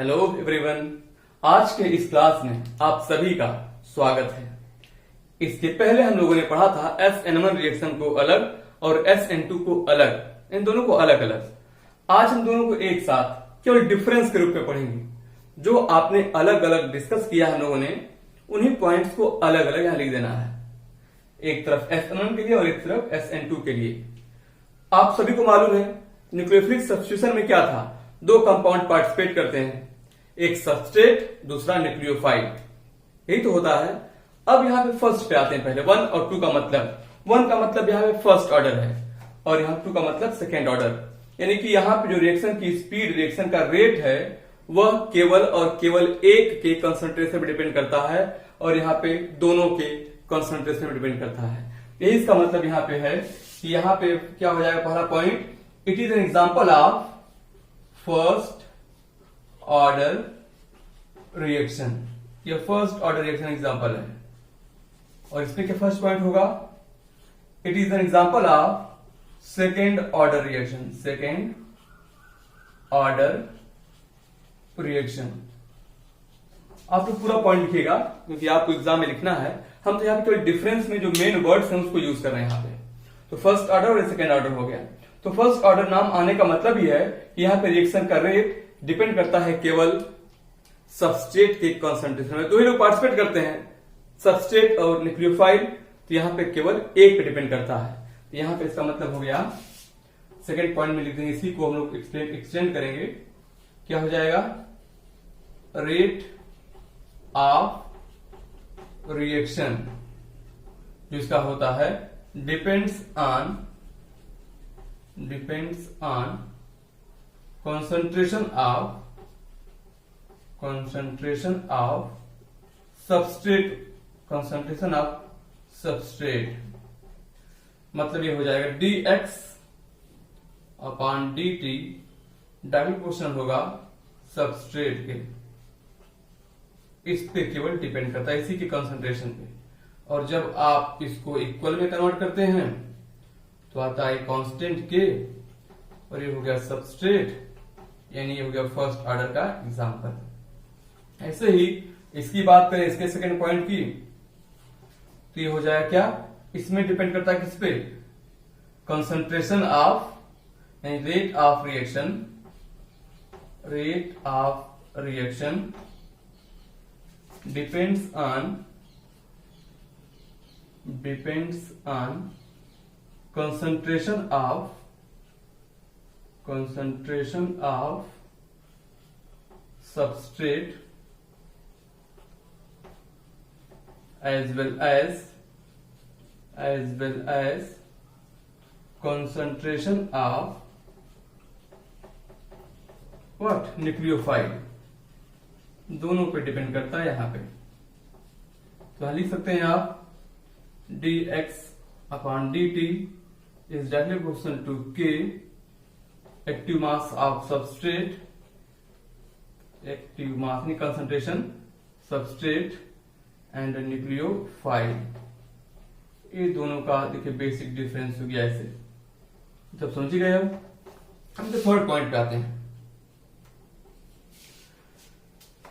Hello everyone, आज के इस क्लास में आप सभी का स्वागत है। इसके पहले हम लोगों ने पढ़ा था SN1 रिएक्शन को अलग और SN2 को अलग, इन दोनों को अलग अलग। आज हम दोनों को एक साथ केवल डिफरेंस के रूप में पढ़ेंगे। जो आपने अलग अलग डिस्कस किया हम लोगों ने, उन्हीं पॉइंट्स को अलग अलग यहां लिख देना है, एक तरफ SN1 के लिए और एक तरफ SN2 के लिए। आप सभी को मालूम है न्यूक्लियोफिलिक सब्स्टिट्यूशन में क्या था, दो कंपाउंड पार्टिसिपेट करते हैं, एक सबस्ट्रेट दूसरा न्यूक्लियोफाइल, यही तो होता है। अब यहां पे फर्स्ट पे आते हैं, पहले 1 और 2 का मतलब। 1 का मतलब यहां पे फर्स्ट ऑर्डर है और यहां 2 का मतलब सेकेंड ऑर्डर, यानी कि यहां पे जो रिएक्शन की स्पीड, रिएक्शन का रेट है, वह केवल और केवल एक के कंसंट्रेशन पर डिपेंड करता है और यहाँ पे दोनों के कंसंट्रेशन पर डिपेंड करता है। यही इसका मतलब यहाँ पे है कि यहाँ पे क्या हो जाएगा, पहला point, it is an example of first order reaction. ये फर्स्ट ऑर्डर रिएक्शन एग्जांपल है और इसमें क्या फर्स्ट पॉइंट होगा, it is an example of second order reaction, second order reaction. आप तो पूरा पॉइंट लिखिएगा क्योंकि आपको एग्जाम में लिखना है। हम तो यहाँ पे केवल डिफरेंस में जो मेन वर्ड्स हैं उसको यूज कर रहे हैं यहाँ पे। तो फर्स्ट ऑर्डर और सेकेंड ऑर्डर हो गया। तो फर्स्ट ऑर्डर नाम आने का मतलब ही है कि यहाँ पे रिएक्शन का रेट डिपेंड करता है केवल सबस्ट्रेट के कंसंट्रेशन में। दो ही लोग पार्टिसिपेट करते हैं, सबस्ट्रेट और न्यूक्लियोफाइल, तो यहाँ पे केवल एक पे डिपेंड करता है। तो यहाँ पे इसका मतलब हो गया, सेकेंड पॉइंट में लिख देंगे, इसी को हम लोग एक्सटेंड करेंगे, क्या हो जाएगा, रेट ऑफ रिएक्शन जो इसका होता है depends on concentration of substrate, मतलब ये हो जाएगा dx upon dt direct proportional होगा सबस्ट्रेट के, इस पे केवल डिपेंड करता है, इसी के कंसंट्रेशन पे। और जब आप इसको इक्वल में कन्वर्ट करते हैं तो आता है कांस्टेंट के, और ये हो गया सबस्ट्रेट, यानी ये हो गया फर्स्ट ऑर्डर का एग्जांपल। ऐसे ही इसकी बात करें, इसके सेकंड पॉइंट की, तो ये हो जाएगा क्या, इसमें डिपेंड करता है किस पे, कंसंट्रेशन ऑफ, यानी rate of reaction depends on concentration of substrate as well as concentration of what, nucleophile, दोनों पे डिपेंड करता है यहाँ पे। तो लिख सकते हैं आप dx upon dt is directly proportional to K, active mass of substrate, active mass in concentration, substrate and nucleophile। ये दोनों का देखिए बेसिक डिफरेंस हो गया ऐसे, जब समझ गए। अब हम तो थर्ड पॉइंट पे आते हैं।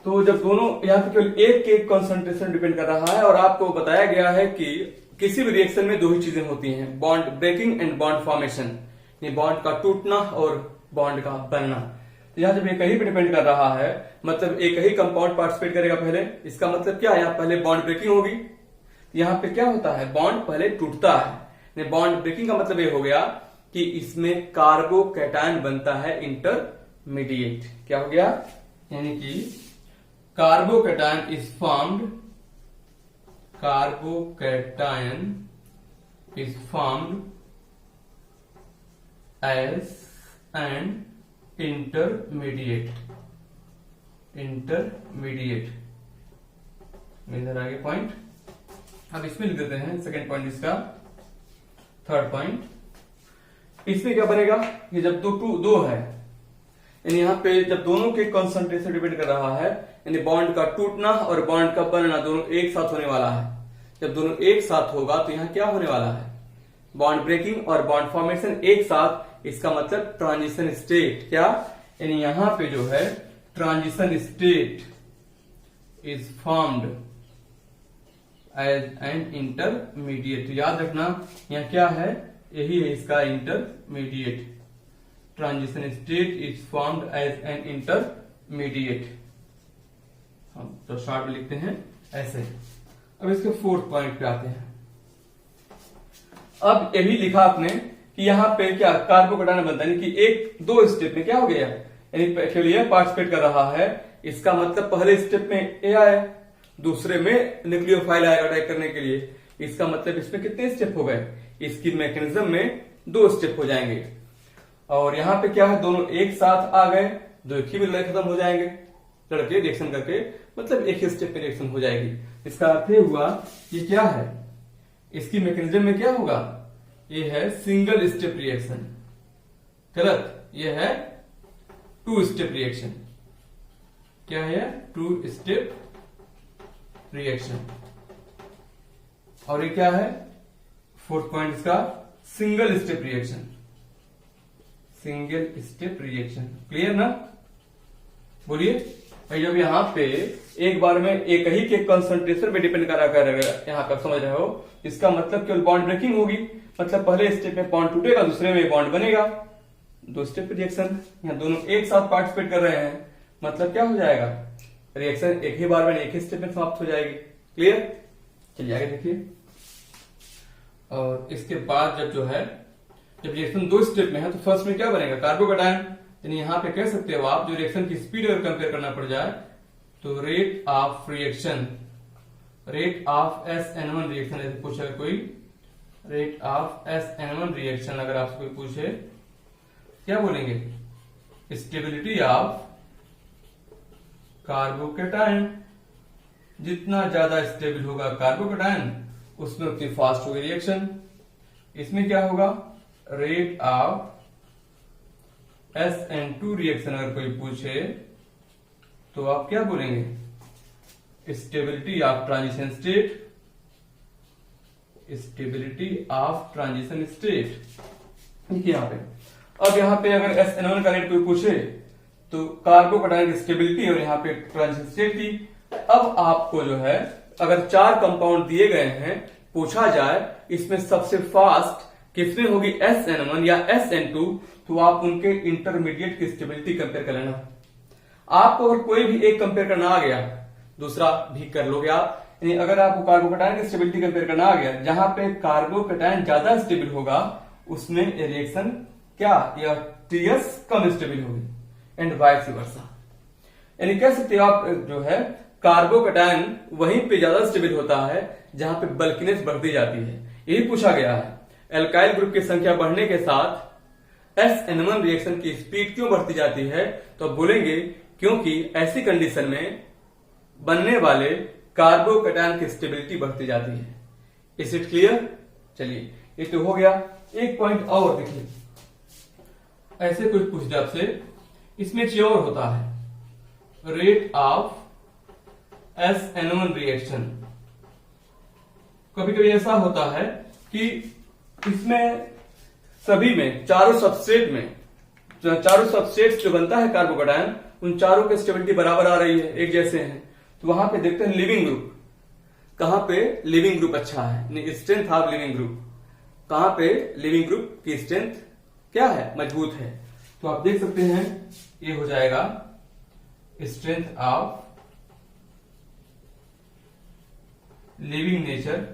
तो जब दोनों यहाँ पे केवल एक के कंसंट्रेशन डिपेंड कर रहा है और आपको बताया गया है कि किसी भी रिएक्शन में दो ही चीजें होती हैं, bond breaking and bond formation, ये बॉन्ड का टूटना और बॉन्ड का बनना। तो यहाँ जब एक ही पे डिपेंड कर रहा है, मतलब एक ही कंपाउंड पार्टिसिपेट करेगा पहले, इसका मतलब क्या है, यहाँ पहले बॉन्ड ब्रेकिंग होगी। यहाँ पे क्या होता है, बॉन्ड पहले टूटता है। बॉन्ड ब्रेकिंग का मतलब ये हो गया कि इसमें कार्बोकैटायन बनता है इंटरमीडिएट। क्या हो गया, यानी कि carbocation is formed as an intermediate। इधर आगे पॉइंट, अब इसमें लिख देते हैं सेकेंड पॉइंट, इसका थर्ड पॉइंट। इसमें क्या बनेगा कि जब दो है, यानी यहाँ पे जब दोनों के कंसंट्रेशन डिपेंड कर रहा है, यानी बॉन्ड का टूटना और बॉन्ड का बनना दोनों एक साथ होने वाला है। जब दोनों एक साथ होगा तो यहाँ क्या होने वाला है, बॉन्ड ब्रेकिंग और बॉन्ड फॉर्मेशन एक साथ, इसका मतलब ट्रांजिशन स्टेट। क्या, यानी यहाँ पे जो है transition state is formed as an intermediate. याद रखना यहाँ क्या है, यही है इसका intermediate. Transition state is formed as an intermediate. हम तो शॉर्ट में लिखते हैं ऐसे। अब इसके फोर्थ पॉइंट पे आते हैं। अब यही लिखा आपने कि यहाँ पे क्या कार्बोकैटायन बनता है, कि एक दो स्टेप में क्या हो गया, यानी पहले पार्टिसिपेट कर रहा है, इसका मतलब पहले स्टेप में ए आया, दूसरे में न्यूक्लियोफाइल आएगा अटैक करने के लिए। इसका मतलब इसमें कितने स्टेप हो गए, इसकी मैकेनिज्म में 2 स्टेप हो जाएंगे। और यहाँ पे क्या है, दोनों एक साथ आ गए, दो एक ही मिल खत्म हो जाएंगे लड़के रिएक्शन करके, मतलब एक ही स्टेप में रिएक्शन हो जाएगी। इसका अर्थ ये हुआ ये क्या है, इसकी मैकेनिज्म में क्या होगा, ये है सिंगल स्टेप रिएक्शन, गलत, ये है 2 स्टेप रिएक्शन। क्या है, 2 स्टेप रिएक्शन। और ये क्या है, फोर्थ पॉइंट इसका single step reaction. Single step reaction, clear ना? बोलिए भाई, जब यहाँ पे एक बार में एक ही के कंसंट्रेशन पे डिपेंड करा कर यहाँ पर समझ रहे हो, इसका मतलब केवल बॉन्ड ब्रेकिंग होगी, मतलब पहले स्टेप में बॉन्ड टूटेगा, दूसरे में बॉन्ड बनेगा, 2 स्टेप रिएक्शन। यहाँ दोनों एक साथ पार्टिसिपेट कर रहे हैं, मतलब क्या हो जाएगा, रिएक्शन एक ही बार में एक ही स्टेप में समाप्त हो जाएगी। क्लियर? चलिए आगे देखिए। और इसके बाद जब रिएक्शन 2 स्टेप में है, तो फर्स्ट में क्या बनेगा, कार्बोकैटायन। यानी यहाँ पे कह सकते हो आप, जो रिएक्शन की स्पीड अगर कंपेयर करना पड़ जाए, तो rate of reaction, rate of SN1 reaction ऐसे पूछे कोई, रेट ऑफ SN1 रिएक्शन अगर आपसे कोई पूछे, क्या बोलेंगे, स्टेबिलिटी ऑफ कार्बोकैटायन। जितना ज्यादा स्टेबल होगा कार्बोकैटायन, उसमें उतनी फास्ट होगी रिएक्शन। इसमें क्या होगा, रेट ऑफ SN2 रिएक्शन अगर कोई पूछे, तो आप क्या बोलेंगे, stability of transition state, stability of transition state. देखिए यहाँ पे, अब यहाँ पे अगर SN1 का रेट कोई पूछे, तो कार्बोकैटायन की स्टेबिलिटी और यहाँ पे ट्रांजिशन स्टेट की। अब आपको जो है, अगर 4 कंपाउंड दिए गए हैं, पूछा जाए इसमें सबसे फास्ट किसमें होगी, SN1 या SN2, तो आप उनके इंटरमीडिएट की स्टेबिलिटी कंपेयर कर लेना। आपको अगर कोई भी एक कंपेयर करना आ गया, दूसरा भी कर लोगे आप। यानी अगर आपको कार्बोकैटायन की स्टेबिलिटी कंपेयर करना आ गया, जहां पे कार्बोकैटायन ज्यादा स्टेबल होगा, उसमें रिएक्शन क्या, या TS कम स्टेबल होगी, एंड वाइस वर्सा। यानी कह सकते हो आप, जो है कार्बोकैटायन वहीं पे ज्यादा स्टेबल होता है जहां पे बल्किनेस बढ़ती जाती है। यही पूछा गया है, एल्काइल ग्रुप की संख्या बढ़ने के साथ SN1 रिएक्शन की स्पीड क्यों बढ़ती जाती है, तो बोलेंगे क्योंकि ऐसी कंडीशन में बनने वाले कार्बोकैटायन की स्टेबिलिटी बढ़ती जाती है। Is it clear? चलिए, ये तो हो गया। एक पॉइंट और देखिए, ऐसे कुछ पूछ दे आपसे, इसमें श्योर होता है, रेट ऑफ SN1 रिएक्शन। कभी कभी ऐसा होता है कि इसमें सभी में, चारों सबस्ट्रेट जो बनता है कार्बोकैटायन, उन चारों की स्टेबिलिटी बराबर आ रही है, एक जैसे हैं। तो वहां पे देखते हैं लिविंग ग्रुप, कहां पे लिविंग ग्रुप अच्छा है, स्ट्रेंथ ऑफ लिविंग ग्रुप, कहां पे लिविंग ग्रुप की स्ट्रेंथ क्या है, मजबूत है। तो आप देख सकते हैं, ये हो जाएगा strength of living nature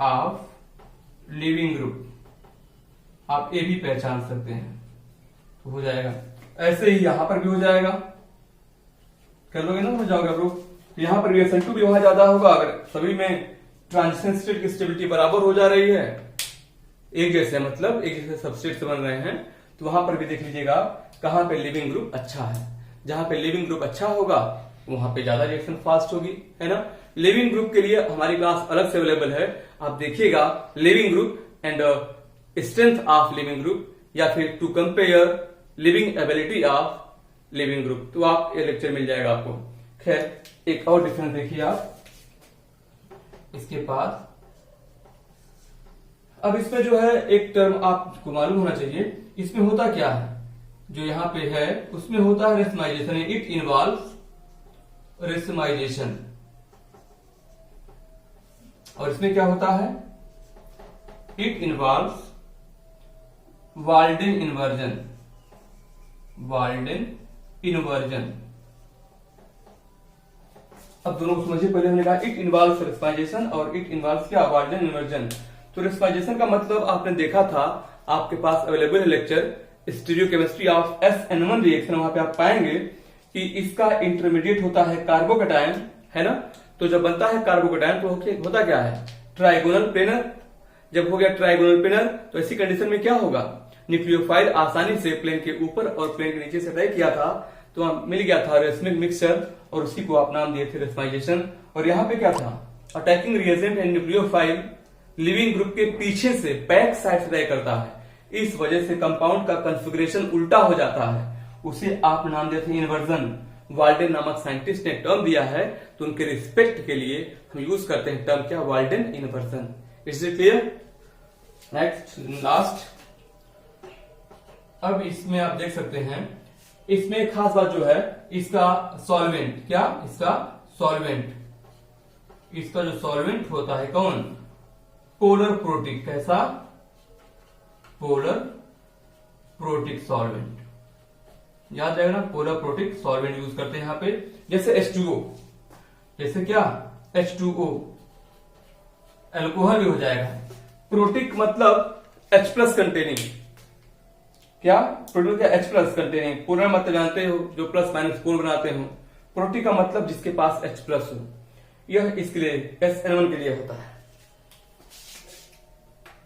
of leaving group, आप ये भी पहचान सकते हैं, तो हो जाएगा। ऐसे ही यहां पर भी हो जाएगा, कर लोगे ना, हो जाओगे आप लोग। यहां पर भी SN2 भी वहां ज्यादा होगा, अगर सभी में ट्रांजिशन स्टेट की स्टेबिलिटी बराबर हो जा रही है, एक जैसे, मतलब एक जैसे सबस्टेट से बन रहे हैं, तो वहां पर भी देख लीजिएगा कहां पे लिविंग ग्रुप अच्छा है। जहां पे लिविंग ग्रुप अच्छा होगा, वहां पे ज्यादा रिएक्शन फास्ट होगी, है ना। लिविंग ग्रुप के लिए हमारी क्लास अलग से अवेलेबल है, आप देखिएगा, leaving group and strength of leaving group, या फिर to compare leaving ability of leaving group, तो आप ये लेक्चर मिल जाएगा आपको। खैर, एक और डिफरेंस देखिए आप इसके पास। अब इसमें जो है एक टर्म आपको मालूम होना चाहिए इसमें होता क्या है, जो यहाँ पे है उसमें होता है रेसमाइजेशन, इट इन्वॉल्व रेसमाइजेशन। और इसमें क्या होता है, it involve Walden inversion, Walden inversion. अब दोनों को समझिए, पहले हमने कहा इट इन्वॉल्व रेस्पाइजेशन और इट इन्वॉल्व क्या, वाल्डेन इन्वर्जन। तो रेस्पाइजेशन का मतलब आपने देखा था, आपके पास अवेलेबल है lecture stereochemistry of SN1 reaction, वहां पे आप पाएंगे कि इसका इंटरमीडिएट होता है कार्बोकैटायन, है ना। तो जब बनता है कार्बोकैटायन तो होता क्या है, ट्राइगोनल प्लेनर। जब हो गया ट्राइगोनल प्लेनर तो ऐसी कंडीशन में क्या होगा, न्यूक्लियोफाइल आसानी से प्लेन के ऊपर और प्लेन के नीचे से तय किया था, तो मिल गया था रेसमिक मिक्सचर, और उसी को आप नाम दिए थे रेस्पाइजेशन। और यहाँ पे क्या था, attacking reagent and nucleophile leaving group के पीछे से बैक साइड से तय करता है, इस वजह से कंपाउंड का कॉन्फ़िगरेशन उल्टा हो जाता है, उसे आप नाम देते हैं इन्वर्जन। वाल्डेन नामक साइंटिस्ट ने टर्म दिया है, तो उनके रिस्पेक्ट के लिए हम यूज करते हैं टर्म क्या, Walden inversion. Is it clear? Next last, अब इसमें आप देख सकते हैं, इसमें एक खास बात जो है, इसका सॉल्वेंट क्या, इसका सॉल्वेंट, इसका जो सॉल्वेंट होता है कौन, पोलर प्रोटिक। कैसा, पोलर प्रोटिक सॉल्वेंट, याद रहेगा ना, पोलर प्रोटिक सॉल्वेंट यूज करते हैं यहां पे। जैसे H2O, जैसे क्या H2O, अल्कोहल भी हो जाएगा। प्रोटिक मतलब H+ कंटेनिंग, क्या प्रोटिक का H+ कंटेनिंग। पोलर मतलब जानते हो, जो प्लस माइनस पोल बनाते हो। प्रोटिक का मतलब जिसके पास H+ हो, यह इसके लिए SN1 के लिए होता है।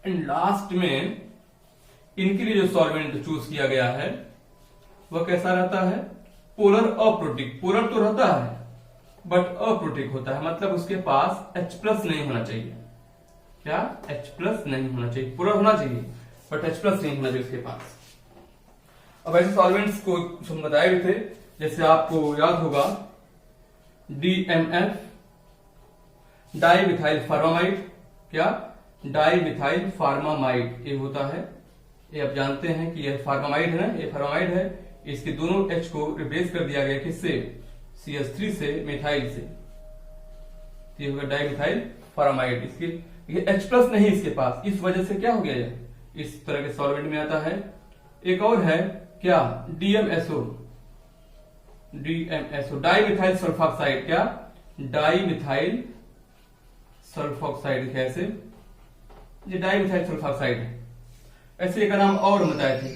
एंड लास्ट में इनके लिए जो सॉल्वेंट चूज किया गया है वह कैसा रहता है, पोलर अप्रोटिक। पोलर तो रहता है बट अप्रोटिक होता है, मतलब उसके पास H+ नहीं होना चाहिए। क्या, H+ नहीं होना चाहिए, पोलर होना चाहिए बट H+ नहीं होना चाहिए उसके पास। अब ऐसे सॉल्वेंट्स को हम बताए भी थे, जैसे आपको याद होगा DMF, डाइमिथाइल फार्मामाइड, क्या, डाइमिथाइल फार्मामाइड, ये होता है, ये आप जानते हैं कि यह फार्मामाइड है ना, ये फार्मामाइड है। इसके दोनों H को रिप्लेस कर दिया गया किससे, CH3 से, मिथाइल से, ये होगा डाइमिथाइल फार्मामाइड। इसके ये H+ नहीं इसके पास, इस वजह से क्या हो गया, ये इस तरह के सॉल्वेंट में आता है। एक और है क्या, DMSO, डाइमिथाइल सल्फॉक्साइड, क्या, डाइमिथाइल सल्फॉक्साइड, कैसे, ये डाइमिथाइल सल्फॉक्साइड है। ऐसे एक नाम और बताए थे,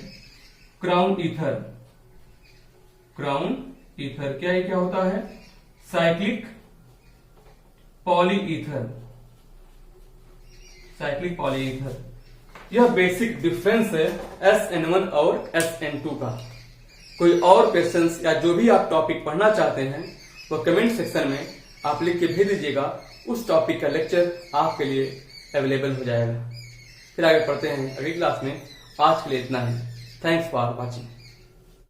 क्राउन ईथर। क्राउन ईथर क्या है, क्या होता है, cyclic poly ether, cyclic poly ether. यह बेसिक डिफरेंस है SN1 और SN2 का। कोई और क्वेश्चंस या जो भी आप टॉपिक पढ़ना चाहते हैं वो कमेंट सेक्शन में आप लिख के भेज दीजिएगा, उस टॉपिक का लेक्चर आपके लिए अवेलेबल हो जाएगा। फिर आगे पढ़ते हैं अगली क्लास में। आज के लिए इतना ही। Thanks for watching.